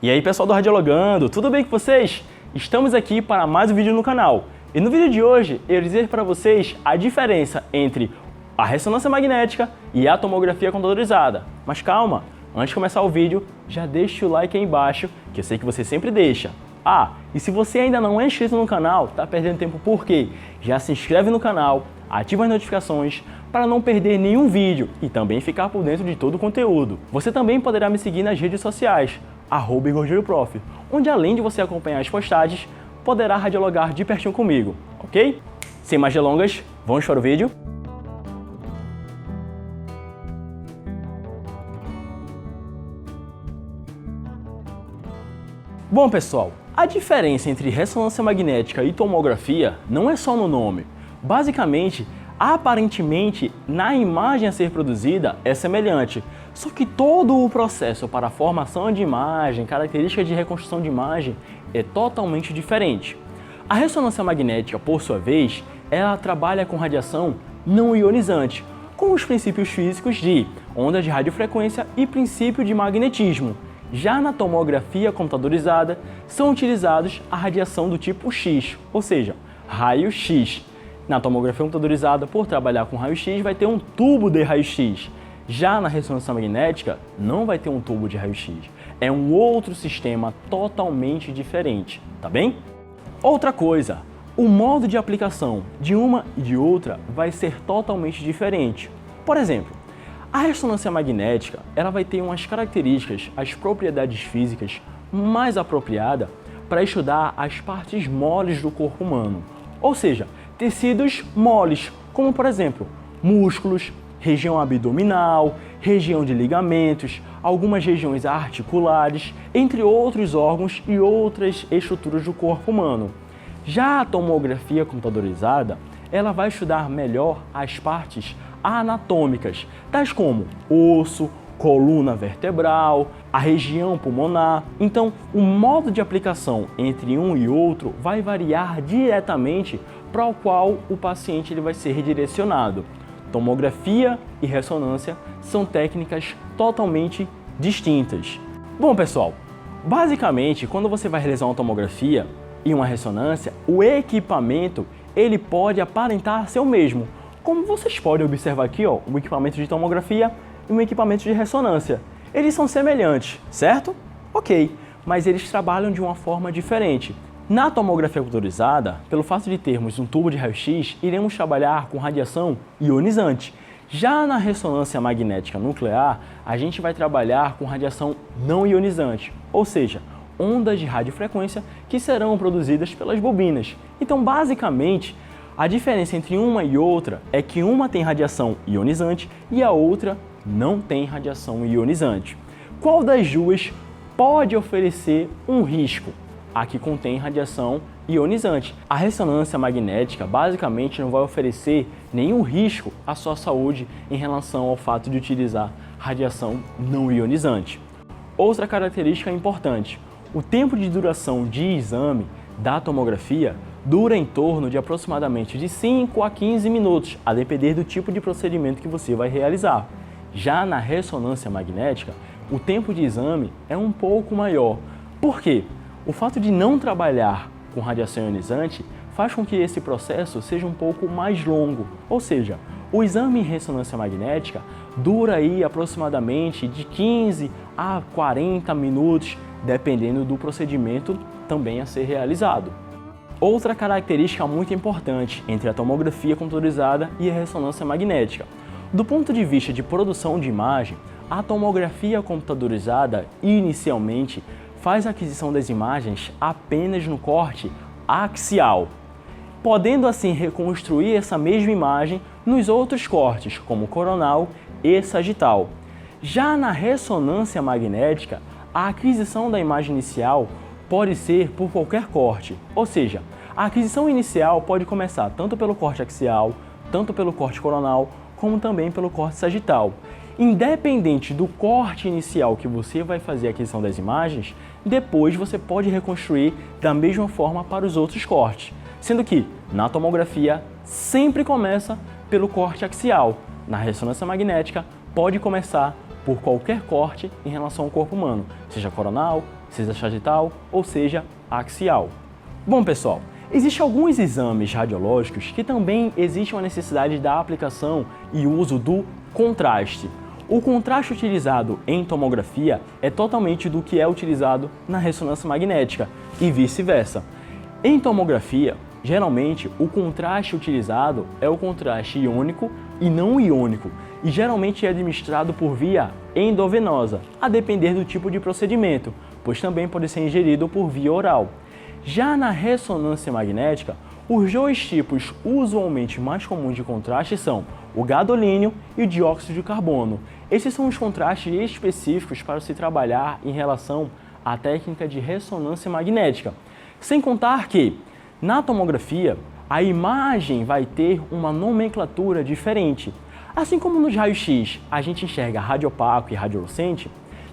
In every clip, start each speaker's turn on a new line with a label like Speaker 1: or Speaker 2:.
Speaker 1: E aí pessoal do Radiologando, tudo bem com vocês? Estamos aqui para mais um vídeo no canal. E no vídeo de hoje eu irei dizer para vocês a diferença entre a ressonância magnética e a tomografia computadorizada. Mas calma, antes de começar o vídeo, já deixa o like aí embaixo, que eu sei que você sempre deixa. E se você ainda não é inscrito no canal, tá perdendo tempo por quê? Já se inscreve no canal, ativa as notificações para não perder nenhum vídeo e também ficar por dentro de todo o conteúdo. Você também poderá me seguir nas redes sociais, @IgorJúlioProf, onde além de você acompanhar as postagens, poderá radiologar de pertinho comigo, ok? Sem mais delongas, vamos para o vídeo? Bom pessoal, a diferença entre ressonância magnética e tomografia não é só no nome. Basicamente, aparentemente, na imagem a ser produzida é semelhante, só que todo o processo para a formação de imagem, características de reconstrução de imagem é totalmente diferente. A ressonância magnética, por sua vez, ela trabalha com radiação não ionizante, com os princípios físicos de ondas de radiofrequência e princípio de magnetismo. Já na tomografia computadorizada, são utilizados a radiação do tipo X, ou seja, raio-X. Na tomografia computadorizada, por trabalhar com raio-X, vai ter um tubo de raio-X. Já na ressonância magnética, não vai ter um tubo de raio-X. É um outro sistema totalmente diferente, tá bem? Outra coisa, o modo de aplicação de uma e de outra vai ser totalmente diferente. Por exemplo, a ressonância magnética, ela vai ter umas características, as propriedades físicas mais apropriadas para estudar as partes moles do corpo humano. Ou seja, tecidos moles, como por exemplo, músculos, região abdominal, região de ligamentos, algumas regiões articulares, entre outros órgãos e outras estruturas do corpo humano. Já a tomografia computadorizada, ela vai estudar melhor as partes anatômicas, tais como osso, coluna vertebral, a região pulmonar. Então, o modo de aplicação entre um e outro vai variar diretamente para o qual o paciente ele vai ser redirecionado. Tomografia e ressonância são técnicas totalmente distintas. Bom, pessoal, basicamente, quando você vai realizar uma tomografia e uma ressonância, o equipamento ele pode aparentar ser o mesmo. Como vocês podem observar aqui, um equipamento de tomografia e um equipamento de ressonância. Eles são semelhantes, certo? Ok, mas eles trabalham de uma forma diferente. Na tomografia computadorizada, pelo fato de termos um tubo de raio-X, iremos trabalhar com radiação ionizante. Já na ressonância magnética nuclear, a gente vai trabalhar com radiação não ionizante, ou seja, ondas de radiofrequência que serão produzidas pelas bobinas. Então, basicamente, a diferença entre uma e outra é que uma tem radiação ionizante e a outra não tem radiação ionizante. Qual das duas pode oferecer um risco? A que contém radiação ionizante. A ressonância magnética basicamente não vai oferecer nenhum risco à sua saúde em relação ao fato de utilizar radiação não ionizante. Outra característica importante, o tempo de duração de exame da tomografia dura em torno de aproximadamente de 5 a 15 minutos, a depender do tipo de procedimento que você vai realizar. Já na ressonância magnética, o tempo de exame é um pouco maior. Por quê? O fato de não trabalhar com radiação ionizante faz com que esse processo seja um pouco mais longo, ou seja, o exame em ressonância magnética dura aí aproximadamente de 15 a 40 minutos, dependendo do procedimento também a ser realizado. Outra característica muito importante entre a tomografia computadorizada e a ressonância magnética. Do ponto de vista de produção de imagem, a tomografia computadorizada inicialmente faz a aquisição das imagens apenas no corte axial, podendo assim reconstruir essa mesma imagem nos outros cortes, como coronal e sagital. Já na ressonância magnética, a aquisição da imagem inicial pode ser por qualquer corte, ou seja, a aquisição inicial pode começar tanto pelo corte axial, tanto pelo corte coronal, como também pelo corte sagital. Independente do corte inicial que você vai fazer a aquisição das imagens, depois você pode reconstruir da mesma forma para os outros cortes, sendo que na tomografia sempre começa pelo corte axial, na ressonância magnética pode começar por qualquer corte em relação ao corpo humano, seja coronal, seja sagital ou seja axial. Bom pessoal, existem alguns exames radiológicos que também existe uma necessidade da aplicação e uso do contraste. O contraste utilizado em tomografia é totalmente do que é utilizado na ressonância magnética e vice-versa. Em tomografia, geralmente o contraste utilizado é o contraste iônico e não iônico e geralmente é administrado por via endovenosa, a depender do tipo de procedimento, pois também pode ser ingerido por via oral. Já na ressonância magnética, os dois tipos usualmente mais comuns de contraste são o gadolínio e o dióxido de carbono. Esses são os contrastes específicos para se trabalhar em relação à técnica de ressonância magnética. Sem contar que, na tomografia, a imagem vai ter uma nomenclatura diferente. Assim como nos raios-x a gente enxerga radiopaco e radiolucente,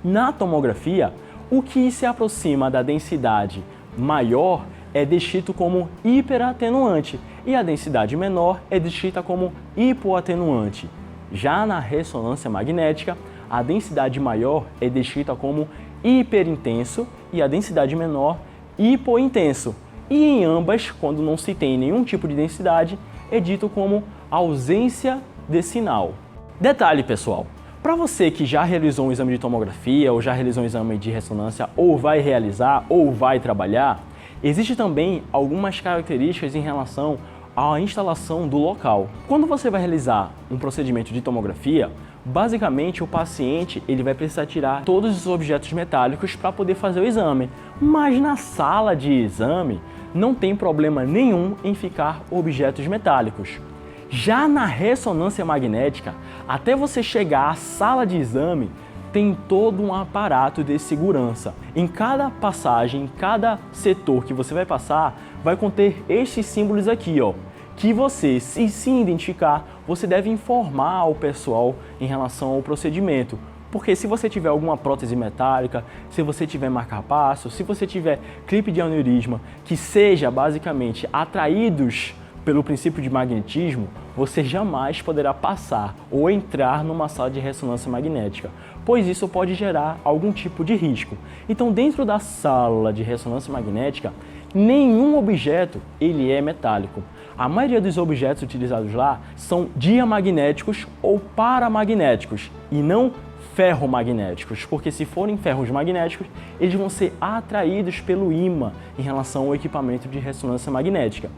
Speaker 1: na tomografia, o que se aproxima da densidade maior é descrito como hiperatenuante e a densidade menor é descrita como hipoatenuante. Já na ressonância magnética, a densidade maior é descrita como hiperintenso e a densidade menor hipointenso. E em ambas, quando não se tem nenhum tipo de densidade, é dito como ausência de sinal. Detalhe pessoal, para você que já realizou um exame de tomografia ou já realizou um exame de ressonância ou vai realizar ou vai trabalhar, existem também algumas características em relação à instalação do local. Quando você vai realizar um procedimento de tomografia, basicamente o paciente ele vai precisar tirar todos os objetos metálicos para poder fazer o exame, mas na sala de exame não tem problema nenhum em ficar objetos metálicos. Já na ressonância magnética, até você chegar à sala de exame, tem todo um aparato de segurança. Em cada passagem, em cada setor que você vai passar, vai conter estes símbolos aqui, ó, que você, se identificar, você deve informar ao pessoal em relação ao procedimento. Porque se você tiver alguma prótese metálica, se você tiver marca-passo, se você tiver clipe de aneurisma, que seja basicamente atraídos pelo princípio de magnetismo, você jamais poderá passar ou entrar numa sala de ressonância magnética, pois isso pode gerar algum tipo de risco. Então, dentro da sala de ressonância magnética, nenhum objeto ele é metálico. A maioria dos objetos utilizados lá são diamagnéticos ou paramagnéticos e não ferromagnéticos, porque se forem ferros magnéticos, eles vão ser atraídos pelo ímã em relação ao equipamento de ressonância magnética.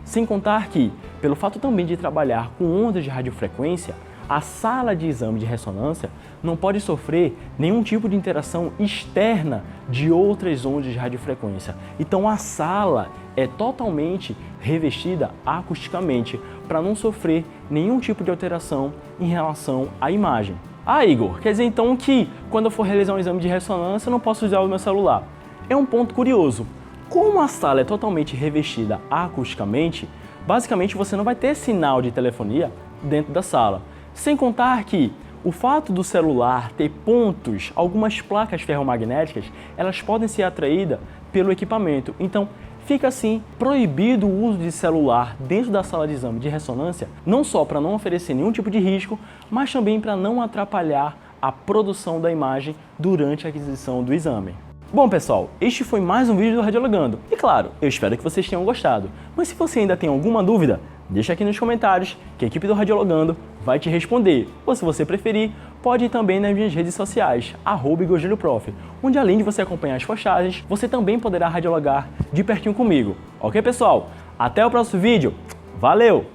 Speaker 1: Sem contar que, pelo fato também de trabalhar com ondas de radiofrequência, a sala de exame de ressonância não pode sofrer nenhum tipo de interação externa de outras ondas de radiofrequência. Então a sala é totalmente revestida acusticamente para não sofrer nenhum tipo de alteração em relação à imagem. Ah, Igor, quer dizer então que quando eu for realizar um exame de ressonância eu não posso usar o meu celular? É um ponto curioso. Como a sala é totalmente revestida acusticamente, basicamente você não vai ter sinal de telefonia dentro da sala. Sem contar que o fato do celular ter pontos, algumas placas ferromagnéticas, elas podem ser atraídas pelo equipamento. Então, fica assim proibido o uso de celular dentro da sala de exame de ressonância, não só para não oferecer nenhum tipo de risco, mas também para não atrapalhar a produção da imagem durante a aquisição do exame. Bom pessoal, este foi mais um vídeo do Radiologando. E claro, eu espero que vocês tenham gostado. Mas se você ainda tem alguma dúvida, deixa aqui nos comentários que a equipe do Radiologando vai te responder. Ou se você preferir, pode ir também nas minhas redes sociais, @igorjulioprof, onde além de você acompanhar as postagens, você também poderá radiologar de pertinho comigo. Ok pessoal? Até o próximo vídeo. Valeu!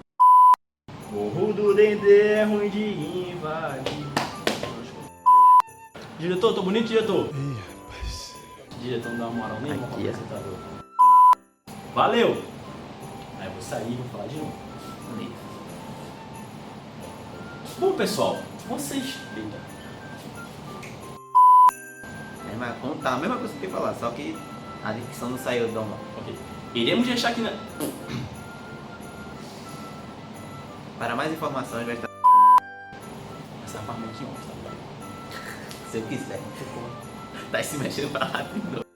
Speaker 1: Morro do Dendê é ruim de invadir. Diretor, tô bonito, diretor? Diretor, não dá uma moral nenhuma para o apresentador. Valeu! Aí eu vou sair e vou falar de novo. Bom, pessoal, vocês... Eita.
Speaker 2: Mas contar a mesma coisa que eu ia falar, só que a dicção não saiu do normal.
Speaker 1: Ok. Iremos deixar aqui na...
Speaker 2: Para mais informações vai estar...
Speaker 1: Essa parte aqui, ó, tá ligado?
Speaker 2: Se eu quiser. Tá se mexendo pra lá de novo.